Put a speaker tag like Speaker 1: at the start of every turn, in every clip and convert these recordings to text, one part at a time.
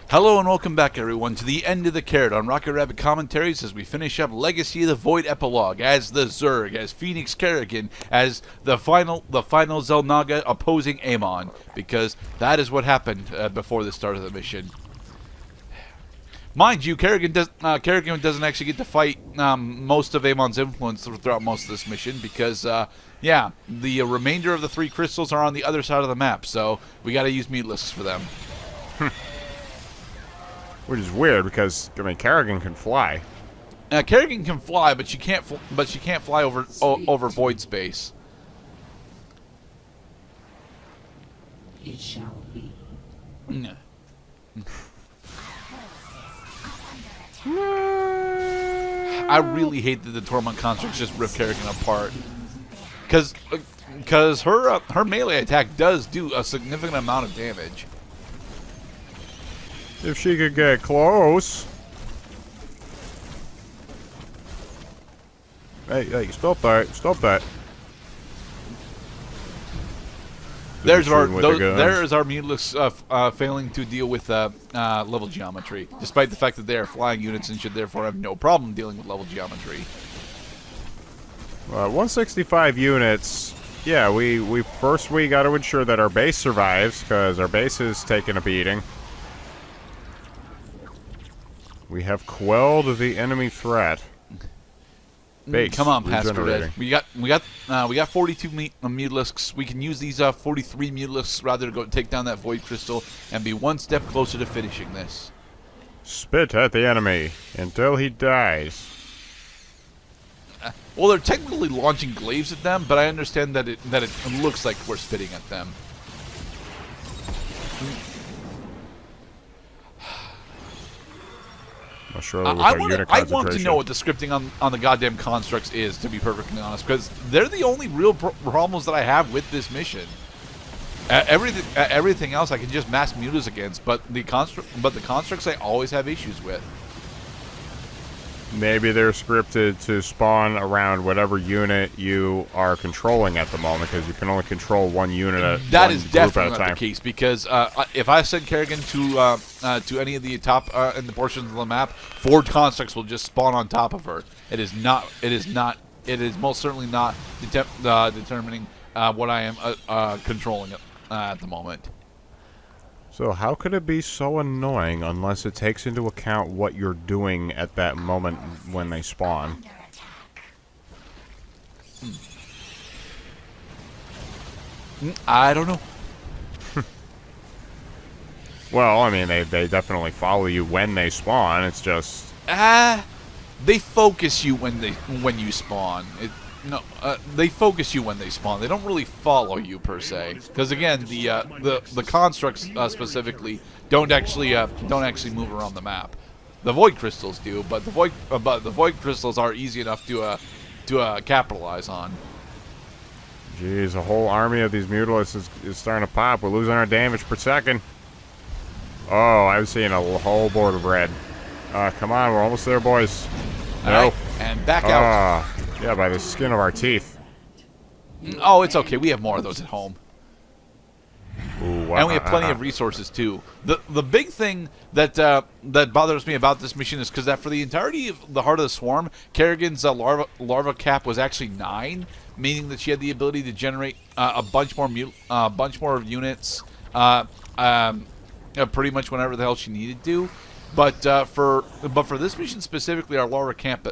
Speaker 1: Hello and welcome back, everyone, to the end of the carrot on Rocket Rabbit Commentaries as we finish up Legacy of the Void Epilogue as the Zerg, as Phoenix Kerrigan, as the final Zelnaga opposing Amon, because that is what happened before the start of the mission. Mind you, Kerrigan doesn't actually get to fight most of Amon's influence throughout most of this mission because, yeah, the remainder of the 3 crystals are on the other side of the map, so we got to use Mutalisks for them.
Speaker 2: Which is weird because I mean Kerrigan can fly.
Speaker 1: Kerrigan can fly, but she can't. But she can't fly over void space.
Speaker 3: It shall be.
Speaker 1: I really hate that the Torment constructs just rip Kerrigan apart, because her melee attack does do a significant amount of damage.
Speaker 2: If she could get close. Hey, stop that. Stop that.
Speaker 1: There's our Mutalisks failing to deal with level geometry, despite the fact that they are flying units and should therefore have no problem dealing with level geometry.
Speaker 2: 165 units. Yeah, we got to ensure that our base survives because our base is taking a beating. We have quelled the enemy threat. Base.
Speaker 1: Come on, Pastor. We got 42 Mutalisks. We can use these 43 Mutalisks rather to go take down that Void Crystal and be one step closer to finishing this.
Speaker 2: Spit at the enemy until he dies.
Speaker 1: Well, they're technically launching glaives at them, but I understand that it looks like we're spitting at them. I want to know what the scripting on the goddamn constructs is, to be perfectly honest, because they're the only real problems that I have with this mission. Everything else I can just mass mutas against, but the constructs I always have issues with.
Speaker 2: Maybe they're scripted to spawn around whatever unit you are controlling at the moment, because you can only control one unit at
Speaker 1: That is definitely not the case, because if I send Kerrigan to any of the top in the portions of the map, 4 constructs will just spawn on top of her. It is most certainly not determining what I am controlling at the moment.
Speaker 2: So how could it be so annoying unless it takes into account what you're doing at that moment when they spawn?
Speaker 1: I don't know.
Speaker 2: Well, I mean, they definitely follow you when they spawn. It's just
Speaker 1: they focus you when you spawn. They focus you when they spawn. They don't really follow you per se, because again, the constructs specifically don't actually move around the map. The void crystals do, but the void crystals are easy enough to capitalize on.
Speaker 2: Jeez, a whole army of these Mutalisks is starting to pop. We're losing our damage per second. Oh, I'm seeing a whole board of red. Come on, we're almost there, boys. No.
Speaker 1: All right, and back out.
Speaker 2: Yeah, by the skin of our teeth.
Speaker 1: Oh, it's okay. We have more of those at home.
Speaker 2: Ooh,
Speaker 1: and we have plenty of resources, too. The big thing that bothers me about this mission is because that for the entirety of the Heart of the Swarm, Kerrigan's larva cap was actually 9, meaning that she had the ability to generate a bunch more units pretty much whenever the hell she needed to. But for this mission specifically, our larva cap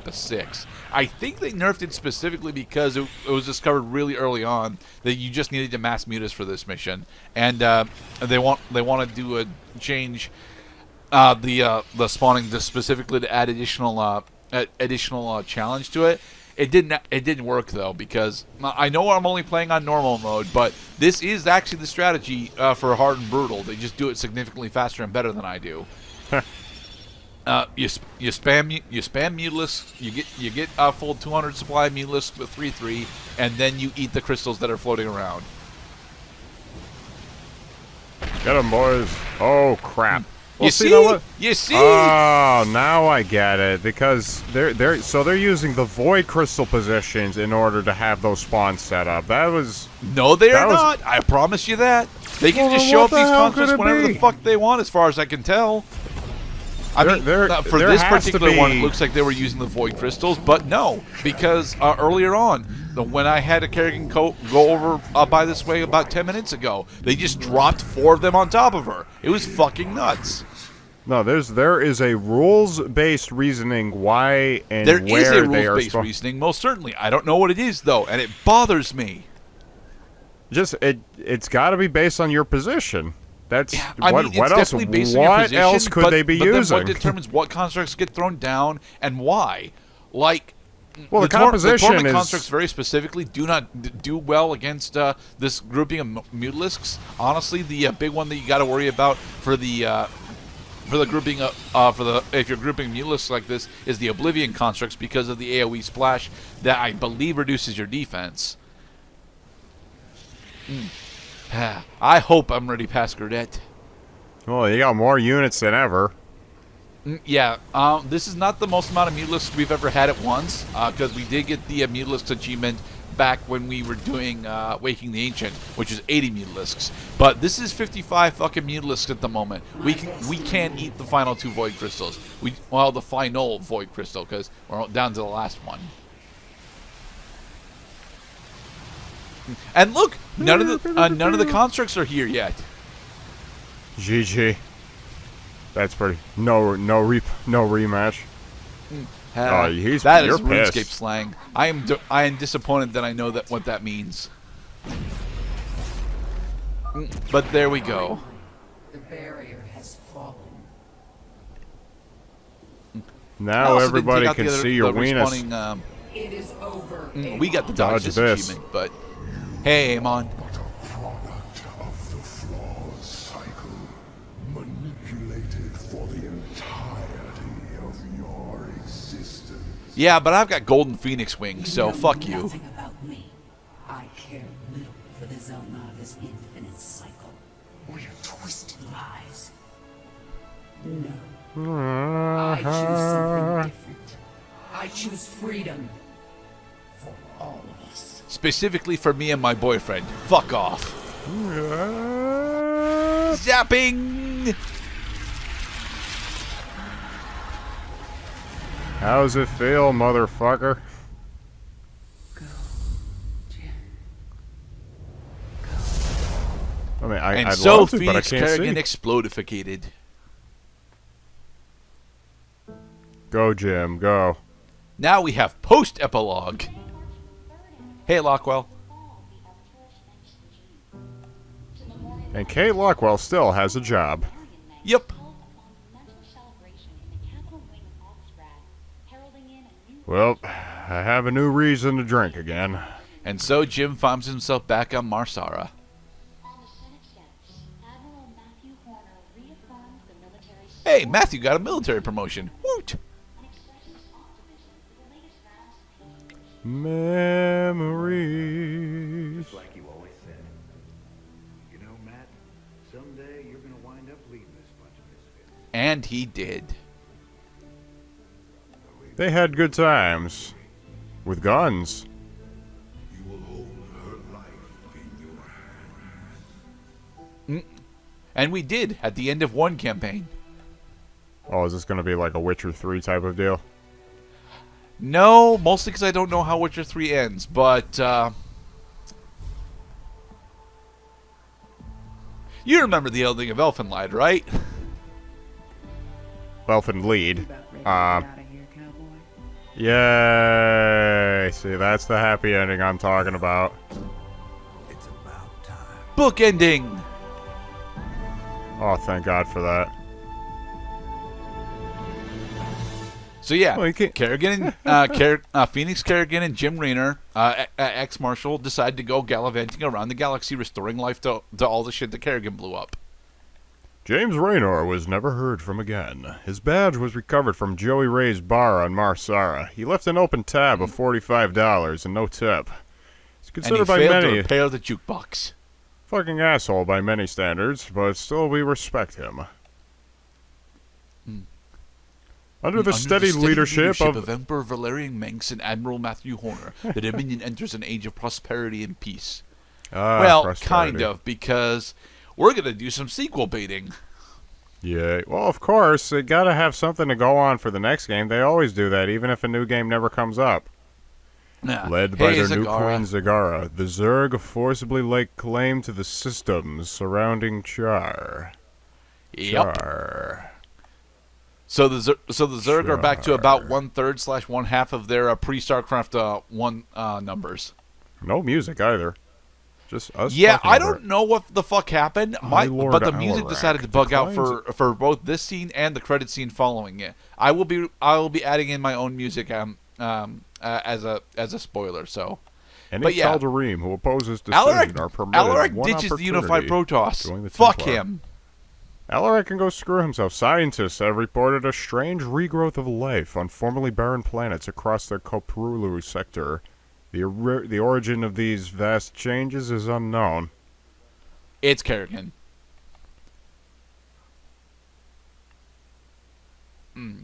Speaker 1: is 6. I think they nerfed it specifically because it was discovered really early on that you just needed to mass mutas for this mission, and they want to do a change the spawning just specifically to add additional challenge to it. It didn't work though, because I know I'm only playing on normal mode, but this is actually the strategy for hard and brutal. They just do it significantly faster and better than I do. You spam Mutalisks, you get a full 200 supply of Mutalisks with 3/3, and then you eat the crystals that are floating around.
Speaker 2: Get them, boys! Oh crap! Well,
Speaker 1: You
Speaker 2: see,
Speaker 1: see?
Speaker 2: now what?
Speaker 1: You see?
Speaker 2: Oh, now I get it. Because they're using the void crystal positions in order to have those spawns set up. That was
Speaker 1: No, they are
Speaker 2: was-
Speaker 1: not. I promise you that. They can
Speaker 2: Well,
Speaker 1: just
Speaker 2: then
Speaker 1: show
Speaker 2: what
Speaker 1: up
Speaker 2: the
Speaker 1: these
Speaker 2: hell could
Speaker 1: constructs
Speaker 2: it
Speaker 1: whenever
Speaker 2: be?
Speaker 1: the fuck they want, as far as I can tell. I mean,
Speaker 2: There
Speaker 1: for
Speaker 2: there
Speaker 1: this
Speaker 2: has to
Speaker 1: particular one, it
Speaker 2: be-
Speaker 1: looks like they were using the void crystals, but no, because earlier on, when I had a Kerrigan go over by this way about 10 minutes ago, they just dropped 4 of them on top of her. It was fucking nuts.
Speaker 2: No, there is a rules-based reasoning why and
Speaker 1: There is
Speaker 2: where
Speaker 1: a
Speaker 2: they are
Speaker 1: rules-based reasoning, most certainly. I don't know what it is, though, and it bothers me.
Speaker 2: Just it's got to be based on your position. That's
Speaker 1: I
Speaker 2: what
Speaker 1: mean,
Speaker 2: what
Speaker 1: it's
Speaker 2: else?
Speaker 1: definitely based on your
Speaker 2: What
Speaker 1: position,
Speaker 2: else could
Speaker 1: but,
Speaker 2: they be
Speaker 1: but
Speaker 2: using?
Speaker 1: Then what determines what constructs get thrown down and why? Like,
Speaker 2: Well, the
Speaker 1: the
Speaker 2: composition
Speaker 1: tournament
Speaker 2: is-
Speaker 1: constructs very specifically do not do well against this grouping of Mutalisks. Honestly, the big one that you got to worry about for the grouping if you're grouping Mutalisks like this is the Oblivion constructs because of the AOE splash that I believe reduces your defense. I hope I'm ready past Gerdat.
Speaker 2: Well, you got more units than ever.
Speaker 1: Yeah, this is not the most amount of Mutalisks we've ever had at once, because we did get the Mutalisks achievement back when we were doing Waking the Ancient, which is 80 Mutalisks. But this is 55 fucking Mutalisks at the moment. We can't eat the final 2 Void Crystals. The final Void Crystal, because we're down to the last one. And look, none of the constructs are here yet.
Speaker 2: GG. That's pretty. No rematch. Oh,
Speaker 1: That
Speaker 2: you're
Speaker 1: is RuneScape
Speaker 2: pissed.
Speaker 1: slang. I am disappointed that I know what that means. But there we go.
Speaker 3: The barrier has fallen.
Speaker 1: I
Speaker 2: Now
Speaker 1: also didn't
Speaker 2: everybody
Speaker 1: take out
Speaker 2: can
Speaker 1: the other-
Speaker 2: see your
Speaker 1: the
Speaker 2: weenus.
Speaker 3: It is over.
Speaker 1: We got the dodge
Speaker 2: Dodge
Speaker 1: this
Speaker 2: this.
Speaker 1: achievement, but hey, Amon.
Speaker 4: But a product of the flawed cycle, manipulated for the entirety of your existence.
Speaker 1: Yeah, but I've got Golden Phoenix wings, so
Speaker 3: know
Speaker 1: fuck you.
Speaker 3: Nothing about me. I care little for the Zelnaga's infinite cycle or your twisted lies. No. I choose something different. I choose freedom for all of us.
Speaker 1: Specifically for me and my boyfriend. Fuck off. Zapping!
Speaker 2: How's it feel, motherfucker?
Speaker 3: Go, Jim.
Speaker 2: I mean,
Speaker 1: And
Speaker 2: I'd
Speaker 1: so
Speaker 2: love to, but I
Speaker 1: Phoenix
Speaker 2: can't
Speaker 1: Kerrigan
Speaker 2: see.
Speaker 1: explodificated.
Speaker 2: Go, Jim, go.
Speaker 1: Now we have post-epilogue. Hey, Lockwell.
Speaker 2: And Kate Lockwell still has a job.
Speaker 1: Yep.
Speaker 2: Well, I have a new reason to drink again.
Speaker 1: And so Jim finds himself back on Marsara. Hey, Matthew got a military promotion. Woot!
Speaker 2: Memories.
Speaker 5: Like you always said. You know, Matt, someday you're gonna wind up leading this bunch of misfits.
Speaker 1: And he did.
Speaker 2: They had good times. With guns.
Speaker 4: You will hold her life in your hand.
Speaker 1: And we did at the end of one campaign.
Speaker 2: Oh, is this going to be like a Witcher 3 type of deal?
Speaker 1: No, mostly because I don't know how Witcher 3 ends, but, you remember the ending of Elfenlied, right?
Speaker 2: Elfin lead.
Speaker 6: About ready to get out of here, cowboy?
Speaker 2: Yay! See, that's the happy ending I'm talking about.
Speaker 5: It's about time.
Speaker 1: Book ending!
Speaker 2: Oh, thank God for that.
Speaker 1: So yeah,
Speaker 2: Well, you can't-
Speaker 1: Kerrigan, Phoenix Kerrigan and Jim Raynor, ex-Marshal, decide to go gallivanting around the galaxy, restoring life to all the shit that Kerrigan blew up.
Speaker 2: James Raynor was never heard from again. His badge was recovered from Joey Ray's bar on Marsara. He left an open tab of $45 and no tip. He's
Speaker 1: And he
Speaker 2: considered by
Speaker 1: failed to
Speaker 2: many
Speaker 1: repair the jukebox.
Speaker 2: fucking asshole by many standards, but still we respect him. Under the steady leadership of
Speaker 1: Emperor Valerian Manx and Admiral Matthew Horner, the Dominion enters an age of prosperity and peace. Well,
Speaker 2: prosperity.
Speaker 1: kind of, because we're going to do some sequel baiting.
Speaker 2: Yeah, well, of course, they gotta have something to go on for the next game. They always do that, even if a new game never comes up. Led by their new queen, Zagara, the Zerg forcibly lay claim to the systems surrounding Char.
Speaker 1: Yep.
Speaker 2: Char.
Speaker 1: So the Zerg are back to about 1/3 / 1/2 of their pre-StarCraft 1 numbers.
Speaker 2: No music either. Just us.
Speaker 1: Yeah,
Speaker 2: talking
Speaker 1: I
Speaker 2: about
Speaker 1: don't know what the fuck happened.
Speaker 2: Lord
Speaker 1: But the music
Speaker 2: Alarak
Speaker 1: decided to bug out
Speaker 2: declines
Speaker 1: for both this scene and the credit scene following it. I will be adding in my own music as a spoiler. So,
Speaker 2: Any
Speaker 1: but yeah,
Speaker 2: Tal'Darim who opposes decision are permitted
Speaker 1: Alaric
Speaker 2: one
Speaker 1: ditches the unified
Speaker 2: opportunity
Speaker 1: Protoss.
Speaker 2: to join the
Speaker 1: Fuck
Speaker 2: Templar.
Speaker 1: him.
Speaker 2: Alaric can go screw himself. Scientists have reported a strange regrowth of life on formerly barren planets across the Koprulu sector. The origin of these vast changes is unknown.
Speaker 1: It's Kerrigan.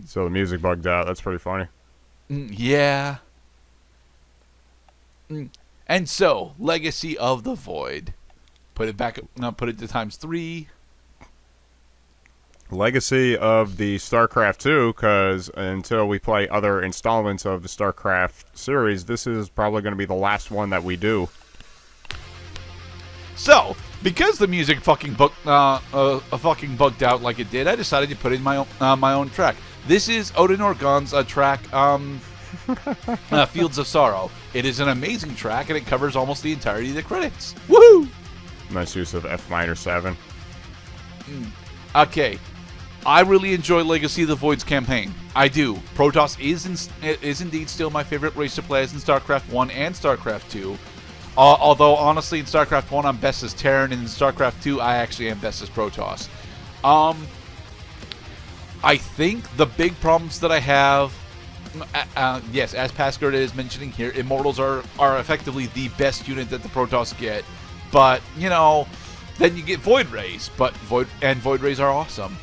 Speaker 2: So the music bugged out. That's pretty funny.
Speaker 1: Yeah. And so, Legacy of the Void. Put it back. Now put it to ×3.
Speaker 2: Legacy of the StarCraft 2, because until we play other installments of the StarCraft series, this is probably going to be the last one that we do.
Speaker 1: So, because the music fucking bugged out like it did, I decided to put in my own track. This is Oden Orgon's track, Fields of Sorrow. It is an amazing track, and it covers almost the entirety of the credits. Woohoo!
Speaker 2: Nice use of F minor 7.
Speaker 1: Okay. I really enjoy Legacy of the Void's campaign. I do. Protoss is indeed still my favorite race to play as in StarCraft 1 and StarCraft 2. Although, honestly, in StarCraft 1, I'm best as Terran, and in StarCraft 2, I actually am best as Protoss. I think the big problems that I have... yes, as Pascal is mentioning here, Immortals are effectively the best unit that the Protoss get. But, you know, then you get Void Rays. But Void Rays are awesome.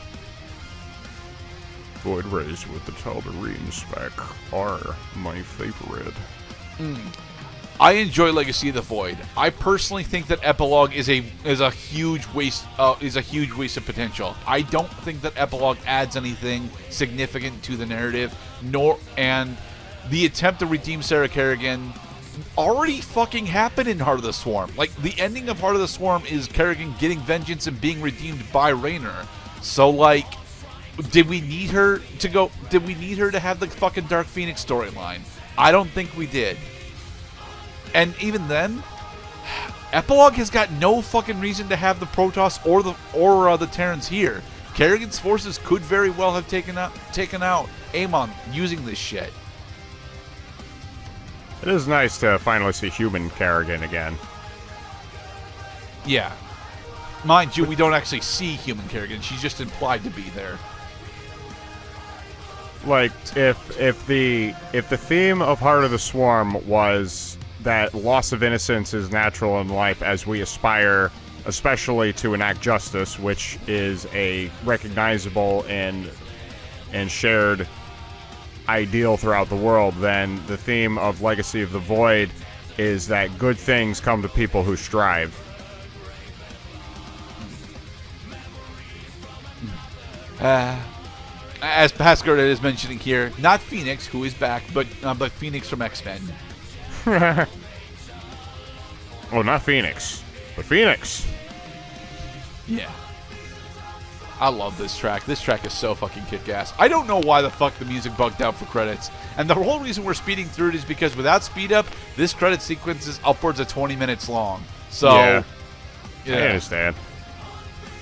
Speaker 2: Void Rays with the Tal'Darim spec are my favorite.
Speaker 1: I enjoy Legacy of the Void. I personally think that Epilogue is a huge waste of potential. I don't think that Epilogue adds anything significant to the narrative, and the attempt to redeem Sarah Kerrigan already fucking happened in Heart of the Swarm. Like, the ending of Heart of the Swarm is Kerrigan getting vengeance and being redeemed by Raynor. So, like, did we need her to have the fucking Dark Phoenix storyline? I don't think we did. And even then, Epilogue has got no fucking reason to have the Protoss or the Terrans here. Kerrigan's forces could very well have taken out Amon using this shit.
Speaker 2: It is nice to finally see human Kerrigan again.
Speaker 1: Yeah. Mind you, we don't actually see human Kerrigan. She's just implied to be there.
Speaker 2: Like, if the theme of Heart of the Swarm was that loss of innocence is natural in life as we aspire, especially to enact justice, which is a recognizable and shared ideal throughout the world, then the theme of Legacy of the Void is that good things come to people who strive.
Speaker 1: As Pascal is mentioning here, not Phoenix, who is back, but Phoenix from X-Men.
Speaker 2: Oh, not Phoenix, but Phoenix.
Speaker 1: Yeah. I love this track. This track is so fucking kick-ass. I don't know why the fuck the music bugged out for credits. And the whole reason we're speeding through it is because without speed up, this credit sequence is upwards of 20 minutes long. So,
Speaker 2: yeah.
Speaker 1: Yeah.
Speaker 2: I understand.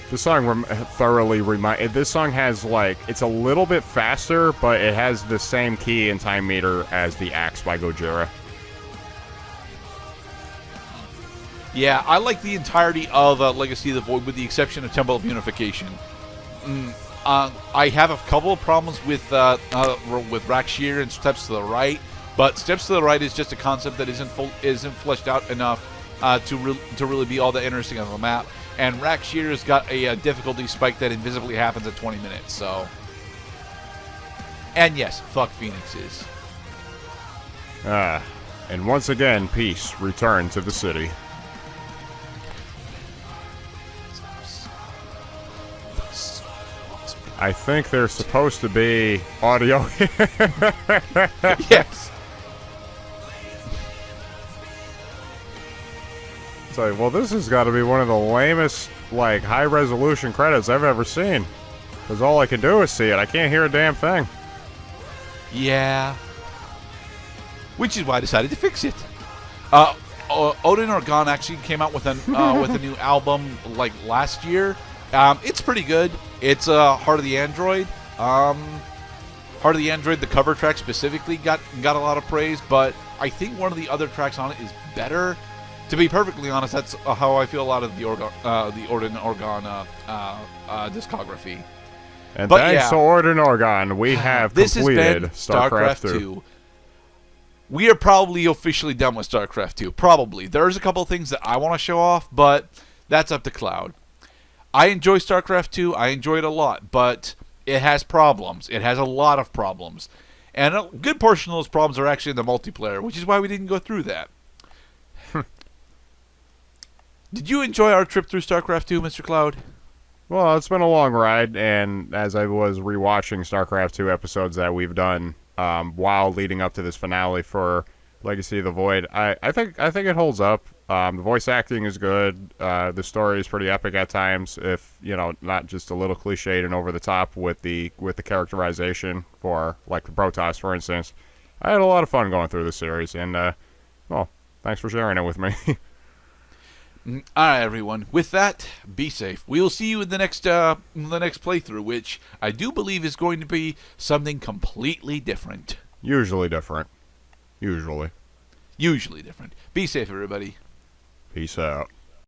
Speaker 2: This song this song has, like, it's a little bit faster, but it has the same key and time meter as The Axe by Gojira.
Speaker 1: Yeah, I like the entirety of Legacy of the Void with the exception of Temple of Unification. I have a couple of problems with Rakshir and Steps to the Right, but Steps to the Right is just a concept that isn't fleshed out enough to really be all that interesting on the map. And Rakshir has got a difficulty spike that invisibly happens at 20 minutes. So, And yes, fuck Phoenixes.
Speaker 2: And once again, peace returned to the city. I think there's supposed to be audio here.
Speaker 1: Yes.
Speaker 2: It's like, well, this has got to be one of the lamest, like, high-resolution credits I've ever seen. Because all I can do is see it. I can't hear a damn thing.
Speaker 1: Yeah. Which is why I decided to fix it. Oden Organ actually came out with a new album like last year. It's pretty good. It's Heart of the Android. Heart of the Android, the cover track specifically got a lot of praise, but I think one of the other tracks on it is better. To be perfectly honest, that's how I feel a lot of the Oden Organ discography.
Speaker 2: And
Speaker 1: but
Speaker 2: thanks
Speaker 1: yeah,
Speaker 2: to Oden Organ, we have
Speaker 1: this
Speaker 2: completed
Speaker 1: has been
Speaker 2: StarCraft 2.
Speaker 1: We are probably officially done with StarCraft 2. Probably. There's a couple of things that I want to show off, but that's up to Cloud. I enjoy StarCraft 2. I enjoy it a lot, but it has problems. It has a lot of problems. And a good portion of those problems are actually in the multiplayer, which is why we didn't go through that. Did you enjoy our trip through StarCraft 2, Mr. Cloud?
Speaker 2: Well, it's been a long ride, and as I was rewatching StarCraft 2 episodes that we've done while leading up to this finale for Legacy of the Void, I think it holds up. The voice acting is good. The story is pretty epic at times, if not just a little cliched and over the top with the characterization for like the Protoss, for instance. I had a lot of fun going through the series, and well, thanks for sharing it with me.
Speaker 1: All right, everyone. With that, be safe. We will see you in the next playthrough, which I do believe is going to be something completely different.
Speaker 2: Usually different. Usually
Speaker 1: Be safe, everybody.
Speaker 2: Peace out.